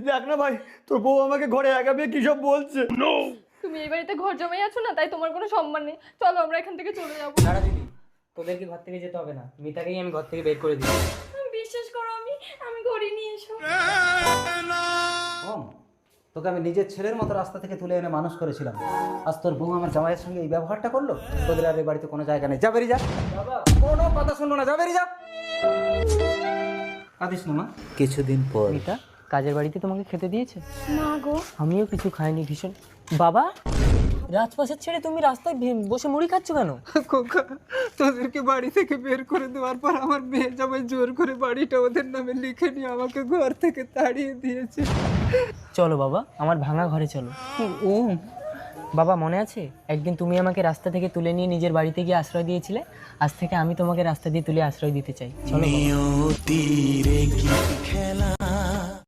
দেখ না ভাই, তোর বউ আমাকে ঘরে একা পেয়ে কি সব বলছে। তুমি এই বাড়িতে ঘর জমাই আছো না, তাই তোমার কোনো সম্মান নেই। চলো আমরা এখান থেকে চলে যাবো। দাঁড়া দিদি, তোদেরকে ঘর থেকে যেতে হবে না, মিতাকেই আমি ঘর থেকে বের করে দিই। বিশ্বাস করো, আমি করিনি এসব। ওম, তোকে আমি নিজের ছেলের মতো রাস্তা থেকে তুলে এনে মানুষ করেছিলাম, আজ তোর বউ আমার জামাইয়ের সঙ্গে এই ব্যবহারটা করলো। তোদের আর এই বাড়িতে কোনো জায়গা নেই, যা বেরিয়ে যা। কোনো কথা শুনবো না, যা বেরিয়ে যা। কাঁদিস না মা। কিছুদিন পর মিতা, কাজের বাড়িতে তোমাকে খেতে দিয়েছে? না গো। আমিও কিছু খাইনি, ভীষণ। বাবা, রাজপ্রাসাদ ছেড়ে তুমি রাস্তায় বসে মুড়ি খাচ্ছ কেন? খোকা, তোদেরকে বাড়ি থেকে বের করে দেওয়ার পর আমার মেয়ে জামাই জোর করে বাড়িটা ওদের নামে লিখে নিয়ে আমাকে ঘর থেকে তাড়িয়ে দিয়েছে। চলো বাবা, আমার ভাঙা ঘরে চলো। ওম, বাবা মনে আছে একদিন তুমি আমাকে রাস্তা থেকে তুলে নিয়ে নিজের বাড়িতে গিয়ে আশ্রয় দিয়েছিলে? আজ থেকে আমি তোমাকে রাস্তা দিয়ে তুলে আশ্রয় দিতে চাই। চলো বাবা।